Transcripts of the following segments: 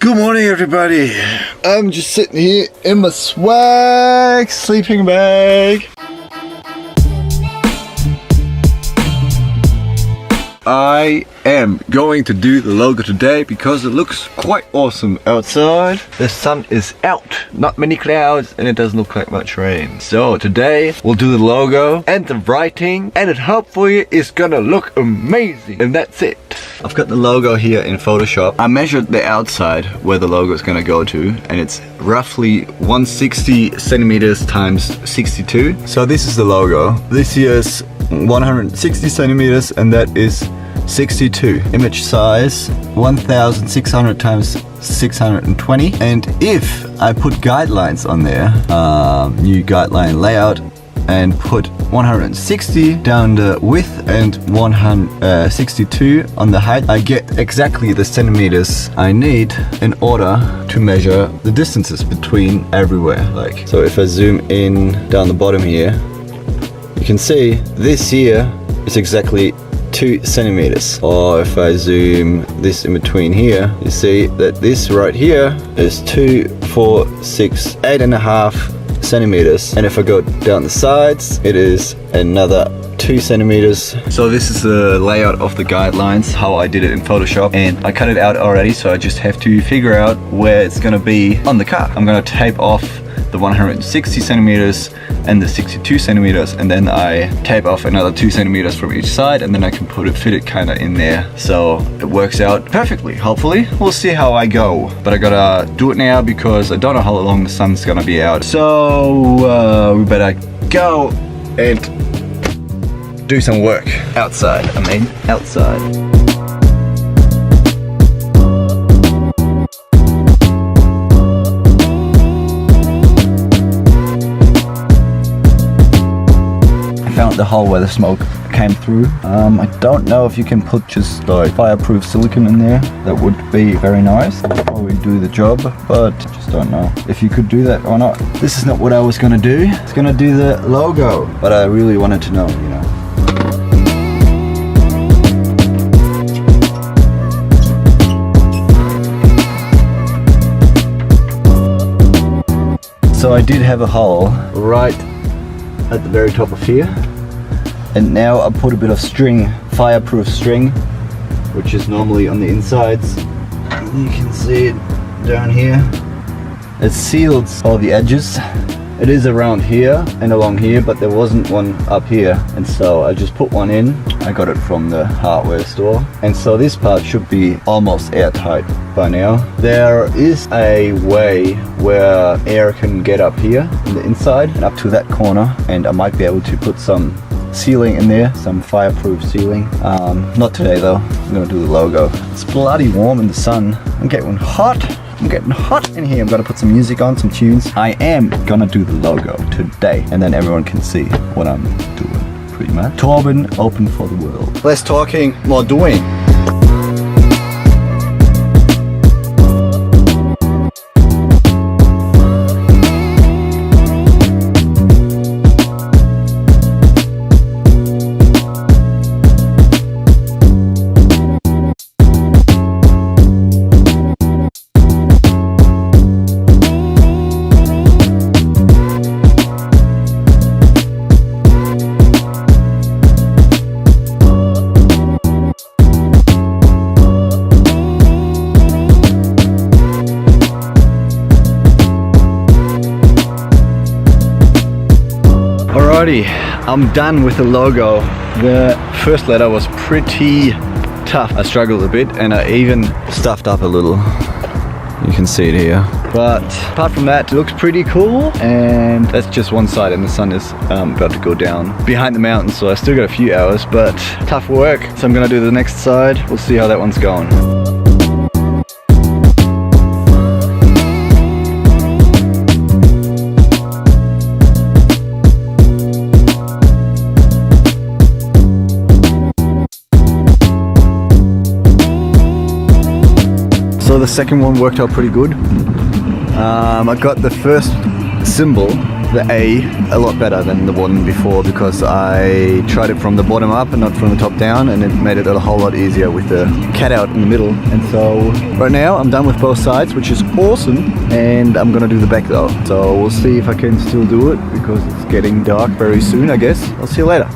Good morning, everybody. I'm just sitting here in my swag sleeping bag. I am going to do the logo today because it looks quite awesome outside. The sun is out, not many clouds, and it doesn't look like much rain. So today we'll do the logo and the writing, and it hopefully is gonna look amazing. And that's it. I've got the logo here in Photoshop. I measured the outside where the logo is gonna go to, and it's roughly 160 centimeters times 62. So this is the logo. This here is 160 centimeters, and that is 62. Image size 1600 times 620. And if I put guidelines on there, new guideline layout, and put 160 down the width and 162 on the height, I get exactly the centimeters I need in order to measure the distances between everywhere. Like, so if I zoom in down the bottom here, you can see this here is exactly 2 centimeters. Or if I zoom this in between here, you see that this right here is 2, 4, 6, 8.5 centimeters. And if I go down the sides, it is another 2 centimeters. So this is the layout of the guidelines, how I did it in Photoshop, and I cut it out already, so I just have to figure out where it's gonna be on the car. I'm gonna tape off the 160 centimeters and the 62 centimeters, and then I tape off another 2 centimeters from each side, and then I can fit it kind of in there, so it works out perfectly. Hopefully we'll see how I go, but I gotta do it now because I don't know how long the sun's gonna be out. So we better go and do some work outside. Outside. Found the hole where the smoke came through. I don't know if you can put just like fireproof silicone in there. That would be very nice. Probably do the job, but just don't know if you could do that or not. This is not what I was gonna do. I was gonna do the logo, but I really wanted to know, you know. So I did have a hole right at the very top of here, and now I put a bit of string, fireproof string, which is normally on the insides. You can see it down here. It seals all the edges. It is around here and along here, but there wasn't one up here, and so I just put one in. I got it from the hardware store, and so this part should be almost airtight by now. There is a way where air can get up here in the inside and up to that corner, and I might be able to put some sealing in there, some fireproof sealing. Not today though. I'm gonna do the logo. It's bloody warm in the sun. I'm getting hot. I'm getting hot in here. I'm gonna put some music on, some tunes. I am gonna do the logo today, and then everyone can see what I'm doing, pretty much. Torben, open for the world. Less talking, more doing. Alrighty, I'm done with the logo. The first letter was pretty tough. I struggled a bit, and I even stuffed up a little. You can see it here. But apart from that, it looks pretty cool, and that's just one side, and the sun is about to go down behind the mountains, so I still got a few hours, but tough work. So I'm gonna do the next side. We'll see how that one's going. the second one worked out pretty good. I got the first symbol the A lot better than the one before because I tried it from the bottom up and not from the top down, and it made it a whole lot easier with the cutout in the middle. And so right now I'm done with both sides, which is awesome, and I'm gonna do the back though. So we'll see if I can still do it because it's getting dark very soon, I guess. I'll see you later.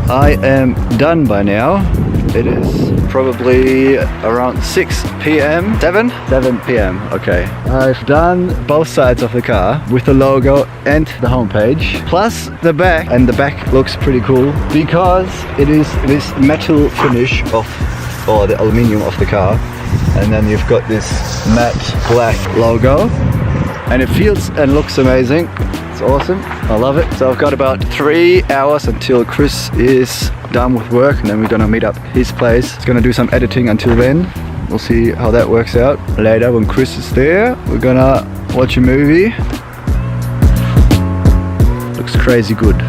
I am done by now. It is probably around 6 p.m. 7 p.m. Okay. I've done both sides of the car with the logo and the homepage, plus the back, and the back looks pretty cool because it is this metal finish of, or the aluminium of the car, and then you've got this matte black logo, and it feels and looks amazing. It's awesome. I love it. So I've got about 3 hours until Chris is done with work, and then we're gonna meet up at his place. He's gonna do some editing until then. We'll see how that works out. Later when Chris is there, we're gonna watch a movie. Looks crazy good.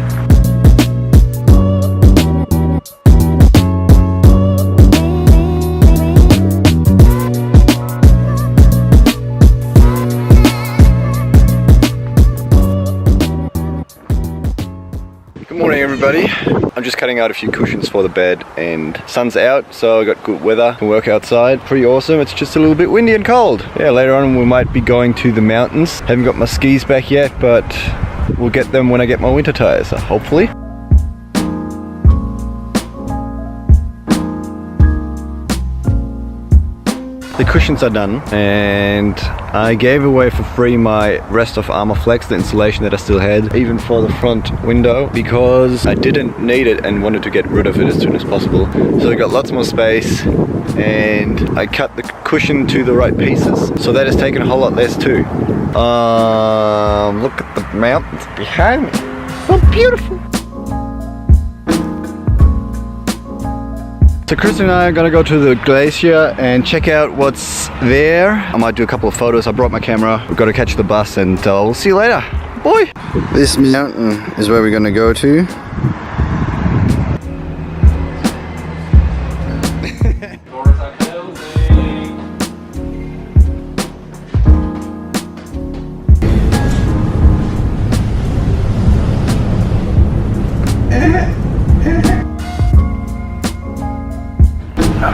Good morning everybody. I'm just cutting out a few cushions for the bed, and sun's out, so I got good weather. Can work outside. Pretty awesome. It's just a little bit windy and cold. Yeah, later on we might be going to the mountains. Haven't got my skis back yet, but we'll get them when I get my winter tires, so hopefully. The cushions are done, and I gave away for free my rest of Armor Flex, the installation that I still had, even for the front window, because I didn't need it and wanted to get rid of it as soon as possible. So I got lots more space, and I cut the cushion to the right pieces, so that has taken a whole lot less too. Look at the mountains behind me. So beautiful. So Chris and I are gonna go to the glacier and check out what's there. I might do a couple of photos. I brought my camera. We've got to catch the bus, and we'll see you later. Boy! This mountain is where we're gonna go to.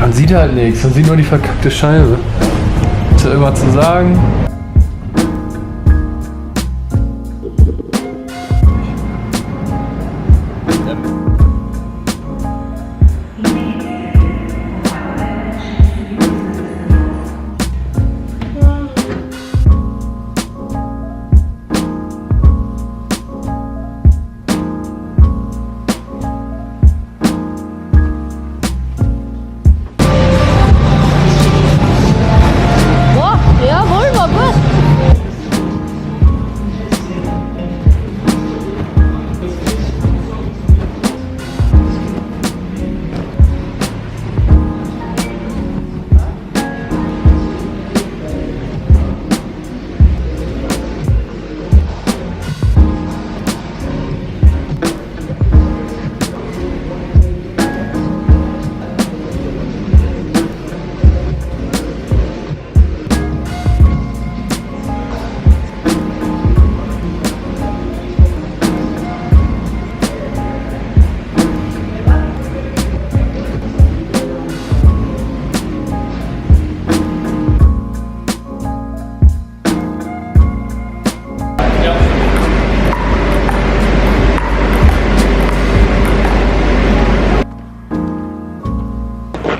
Man sieht halt nichts, man sieht nur die verkackte Scheibe. Ist da irgendwas zu sagen?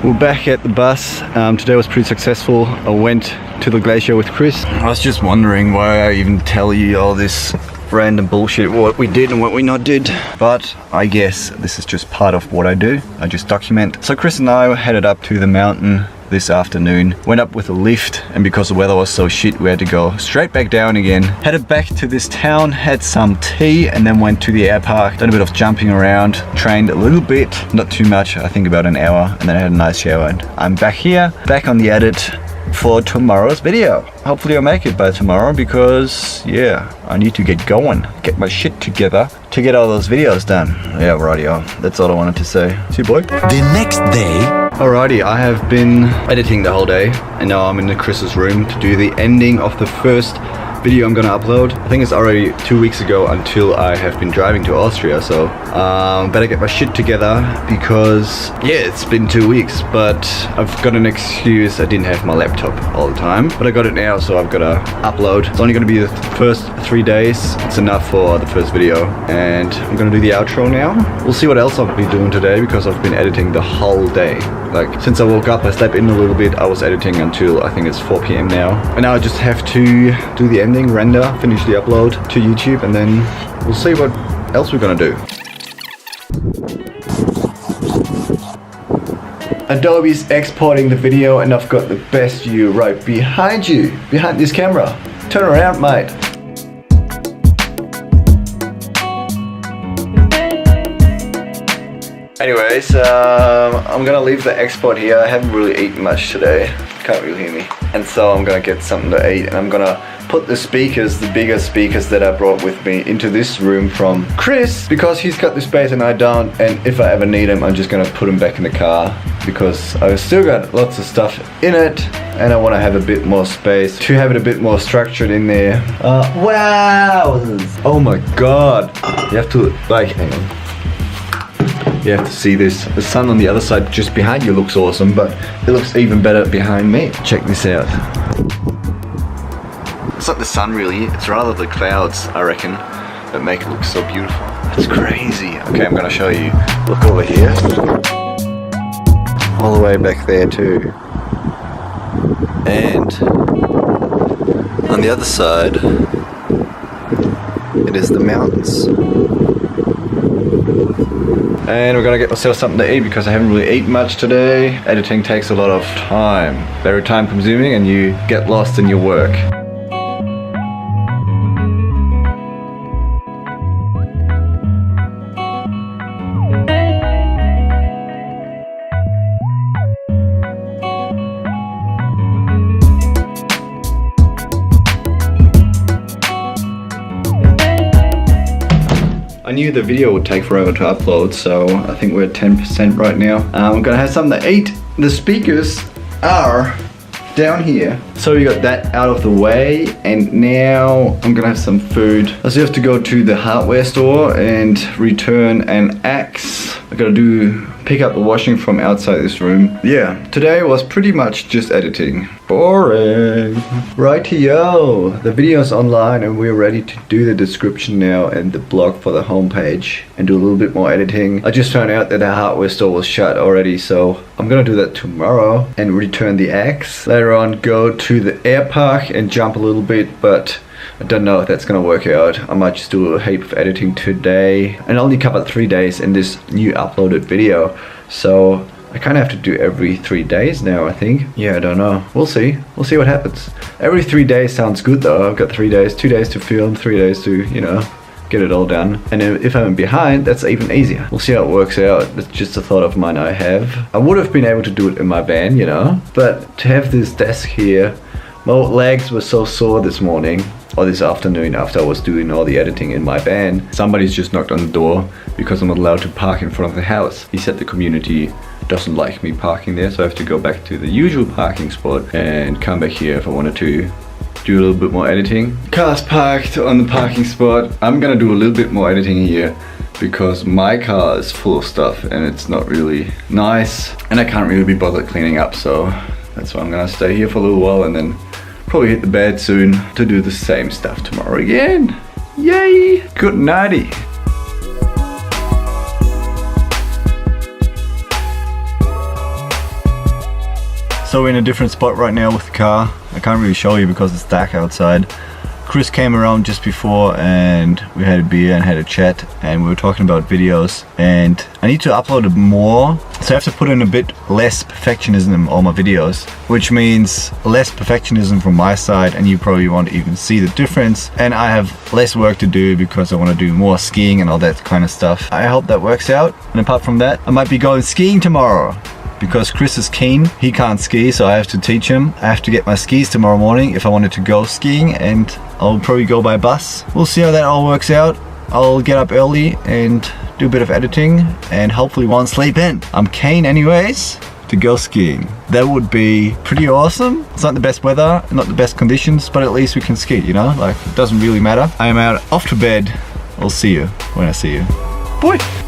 We're back at the bus. Today was pretty successful. I went to the glacier with Chris. I was just wondering why I even tell you all this random bullshit, what we did and what we not did. But I guess this is just part of what I do. I just document. So Chris and I headed up to the mountain this afternoon. Went up with a lift, and because the weather was so shit, we had to go straight back down again. Headed back to this town, had some tea, and then went to the air park. Done a bit of jumping around, trained a little bit, not too much, I think about an hour, and then I had a nice shower. And I'm back here, back on the edit for tomorrow's video. Hopefully I'll make it by tomorrow because, yeah, I need to get going, get my shit together to get all those videos done. Yeah, rightio. That's all I wanted to say. See you, boy. The next day. Alrighty, I have been editing the whole day, and now I'm in Chris's room to do the ending of the first video I'm gonna upload. I think it's already 2 weeks ago until I have been driving to Austria, so better get my shit together because, yeah, it's been 2 weeks, but I've got an excuse. I didn't have my laptop all the time, but I got it now, so I've gotta upload. It's only gonna be the first 3 days. It's enough for the first video, and I'm gonna do the outro now. We'll see what else I'll be doing today because I've been editing the whole day. Like, since I woke up, I slept in a little bit. I was editing until I think it's 4 p.m. now. And now I just have to do the ending, render, finish the upload to YouTube, and then we'll see what else we're gonna do. Adobe's exporting the video, and I've got the best view right behind you, behind this camera. Turn around, mate. Anyways, I'm gonna leave the export here. I haven't really eaten much today. Can't really hear me. And so I'm gonna get something to eat, and I'm gonna put the speakers, the bigger speakers that I brought with me, into this room from Chris because he's got the space and I don't. And if I ever need them, I'm just gonna put them back in the car because I've still got lots of stuff in it, and I want to have a bit more space to have it a bit more structured in there. Wow! Oh my god! You have to, like, hang on. You have to see this. The sun on the other side just behind you looks awesome, but it looks even better behind me. Check this out. It's not the sun really, it's rather the clouds, I reckon, that make it look so beautiful. It's crazy. Okay, I'm gonna show you. Look over here. All the way back there too. And on the other side, it is the mountains. And we're gonna get myself something to eat because I haven't really eaten much today. Editing takes a lot of time. Very time consuming, and you get lost in your work. I knew the video would take forever to upload, so I think we're at 10% right now. I'm gonna have something to eat. The speakers are down here. So we got that out of the way, and now I'm gonna have some food. I still have to go to the hardware store and return an axe. I gotta pick up the washing from outside this room. Yeah, today was pretty much just editing. Boring. Rightio, the video's online and we're ready to do the description now and the blog for the homepage and do a little bit more editing. I just found out that the hardware store was shut already, so I'm gonna do that tomorrow and return the axe. Later on, go to the air park and jump a little bit, but I don't know if that's gonna work out. I might just do a heap of editing today and only cover 3 days in this new uploaded video. So I kind of have to do every 3 days now, I think. Yeah, I don't know. We'll see. We'll see what happens. Every 3 days sounds good though. I've got 3 days, 2 days to film, 3 days to, you know, get it all done. And if I'm behind, that's even easier. We'll see how it works out. It's just a thought of mine I have. I would have been able to do it in my van, you know, but to have this desk here, my legs were so sore this morning or this afternoon after I was doing all the editing in my van. Somebody's just knocked on the door because I'm not allowed to park in front of the house. He said the community doesn't like me parking there, so I have to go back to the usual parking spot and come back here if I wanted to do a little bit more editing. Car's parked on the parking spot. I'm gonna do a little bit more editing here because my car is full of stuff and it's not really nice and I can't really be bothered cleaning up, so that's why I'm gonna stay here for a little while and then probably hit the bed soon to do the same stuff tomorrow again. Yay! Good nighty. So we're in a different spot right now with the car. I can't really show you because it's dark outside. Chris came around just before and we had a beer and had a chat and we were talking about videos, and I need to upload more, so I have to put in a bit less perfectionism in all my videos, which means less perfectionism from my side, and you probably won't even see the difference, and I have less work to do because I want to do more skiing and all that kind of stuff. I hope that works out, and apart from that, I might be going skiing tomorrow. Because Chris is keen, he can't ski, so I have to teach him. I have to get my skis tomorrow morning if I wanted to go skiing, and I'll probably go by bus. We'll see how that all works out. I'll get up early and do a bit of editing and hopefully won't sleep in. I'm keen anyways to go skiing. That would be pretty awesome. It's not the best weather, not the best conditions, but at least we can ski, you know? Like, it doesn't really matter. I am out, off to bed. I'll see you when I see you. Bye!